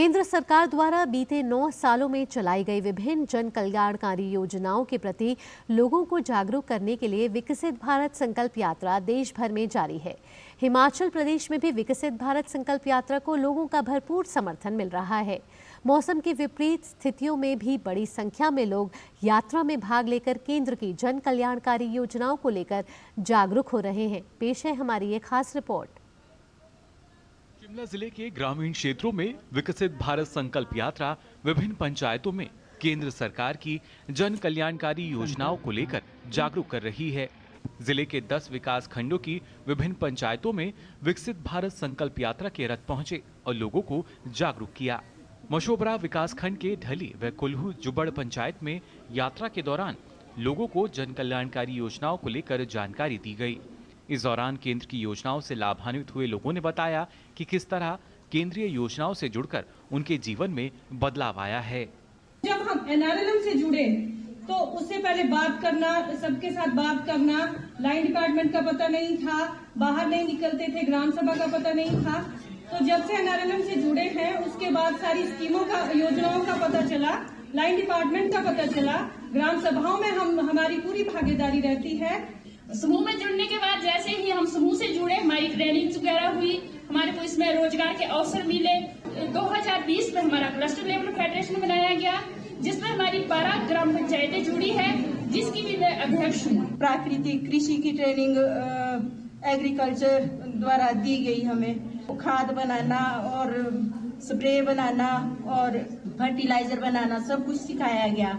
केंद्र सरकार द्वारा बीते 9 सालों में चलाई गई विभिन्न जन कल्याणकारी योजनाओं के प्रति लोगों को जागरूक करने के लिए विकसित भारत संकल्प यात्रा देश भर में जारी है। हिमाचल प्रदेश में भी विकसित भारत संकल्प यात्रा को लोगों का भरपूर समर्थन मिल रहा है। मौसम की विपरीत स्थितियों में भी बड़ी संख्या में लोग यात्रा में भाग लेकर केंद्र की जन कल्याणकारी योजनाओं को लेकर जागरूक हो रहे हैं। पेश है हमारी एक खास रिपोर्ट। शिमला जिले के ग्रामीण क्षेत्रों में विकसित भारत संकल्प यात्रा विभिन्न पंचायतों में केंद्र सरकार की जन कल्याणकारी योजनाओं को लेकर जागरूक कर रही है। जिले के 10 विकास खंडों की विभिन्न पंचायतों में विकसित भारत संकल्प यात्रा के रथ पहुंचे और लोगों को जागरूक किया। मशोबरा विकास खंड के ढली व कुल्लू जुबड़ पंचायत में यात्रा के दौरान लोगों को जन कल्याणकारी योजनाओं को लेकर जानकारी दी गई। इस दौरान केंद्र की योजनाओं से लाभान्वित हुए लोगों ने बताया कि किस तरह केंद्रीय योजनाओं से जुड़कर उनके जीवन में बदलाव आया है। जब हम NRLM से जुड़े तो उससे पहले बात करना, सबके साथ बात करना, लाइन डिपार्टमेंट का पता नहीं था, बाहर नहीं निकलते थे, ग्राम सभा का पता नहीं था। तो जब से NRLM से जुड़े हैं उसके बाद सारी स्कीमों का, योजनाओं का पता चला, लाइन डिपार्टमेंट का पता चला, ग्राम सभाओं में हमारी पूरी भागीदारी रहती है। समूह में जुड़ने के बाद जैसे ही हम समूह से जुड़े, हमारी ट्रेनिंग वगैरह हुई, हमारे को इसमें रोजगार के अवसर मिले। 2020 में हमारा क्लस्टर लेवल फेडरेशन बनाया गया, जिसमें हमारी 12 ग्राम पंचायतें जुड़ी है, जिसकी भी मैं अध्यक्ष हूँ। प्राकृतिक कृषि की ट्रेनिंग एग्रीकल्चर द्वारा दी गई हमें, खाद बनाना और स्प्रे बनाना और फर्टिलाइजर बनाना सब कुछ सिखाया गया।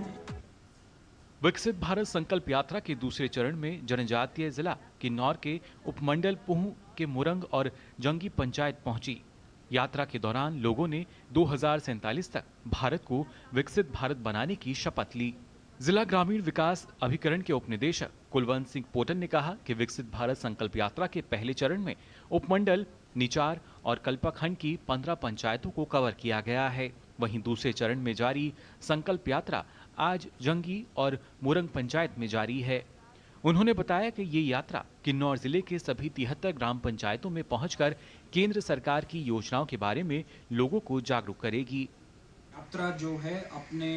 विकसित भारत संकल्प यात्रा के दूसरे चरण में जनजातीय जिला किन्नौर के उपमंडल पूह के मुरंग और जंगी पंचायत पहुंची। यात्रा के दौरान लोगों ने 2047 तक भारत को विकसित भारत बनाने की शपथ ली। जिला ग्रामीण विकास अभिकरण के उपनिदेशक कुलवंत सिंह पोटन ने कहा कि विकसित भारत संकल्प यात्रा के पहले चरण में उपमंडल, निचार और कल्पाखंड की 15 पंचायतों को कवर किया गया है। वहीं दूसरे चरण में जारी संकल्प यात्रा आज जंगी और मुरंग पंचायत में जारी है। उन्होंने बताया कि ये यात्रा किन्नौर जिले के सभी 73 ग्राम पंचायतों में पहुंचकर केंद्र सरकार की योजनाओं के बारे में लोगों को जागरूक करेगी। यात्रा जो है अपने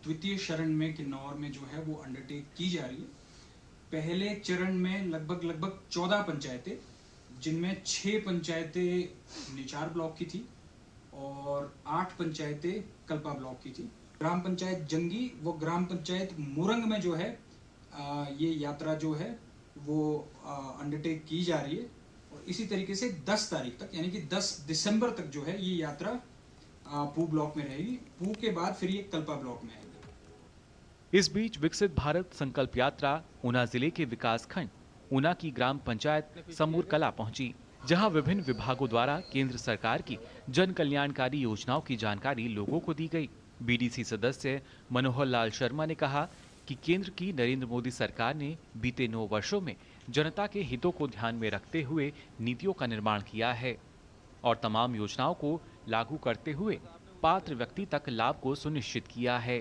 द्वितीय चरण में किन्नौर में जो है वो अंडरटेक की जा रही है। पहले चरण में लगभग 14 पंचायतें, जिनमें 6 पंचायतें निचार ब्लॉक की थी और 8 पंचायतें कल्पा ब्लॉक की थी। ग्राम पंचायत जंगी व ग्राम पंचायत मुरंग में जो है ये यात्रा जो है वो अंडरटेक की जा रही है और इसी तरीके से 10 तारीख तक यानी कि 10 दिसंबर तक जो है ये यात्रा पू ब्लॉक में रहेगी। पू के बाद फिर ये कल्पा ब्लॉक में आएगी। इस बीच विकसित भारत संकल्प यात्रा ऊना जिले के विकास खंड ऊना की ग्राम पंचायत समूर कला पहुंची, जहां विभिन्न विभागों द्वारा केंद्र सरकार की जन कल्याणकारी योजनाओं की जानकारी लोगों को दी गई। BDC सदस्य मनोहर लाल शर्मा ने कहा कि केंद्र की नरेंद्र मोदी सरकार ने बीते 9 वर्षों में जनता के हितों को ध्यान में रखते हुए नीतियों का निर्माण किया है और तमाम योजनाओं को लागू करते हुए पात्र व्यक्ति तक लाभ को सुनिश्चित किया है।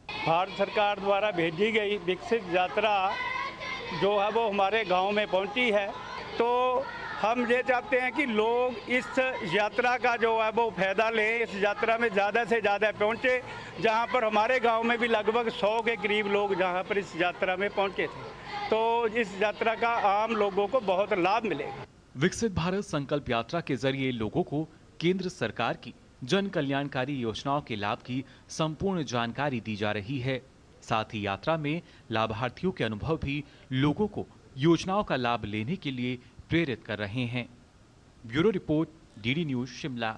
भारत सरकार द्वारा भेजी गई विकसित यात्रा जो है वो हमारे गांव में पहुंची है, तो हम ये चाहते हैं कि लोग इस यात्रा का जो है वो फायदा लें, इस यात्रा में ज़्यादा से ज़्यादा पहुंचे। जहां पर हमारे गांव में भी लगभग 100 के करीब लोग जहां पर इस यात्रा में पहुंचे थे, तो इस यात्रा का आम लोगों को बहुत लाभ मिलेगा। विकसित भारत संकल्प यात्रा के जरिए लोगों को केंद्र सरकार की जन कल्याणकारी योजनाओं के लाभ की संपूर्ण जानकारी दी जा रही है। साथ ही यात्रा में लाभार्थियों के अनुभव भी लोगों को योजनाओं का लाभ लेने के लिए प्रेरित कर रहे हैं। Bureau report, DD news Shimla.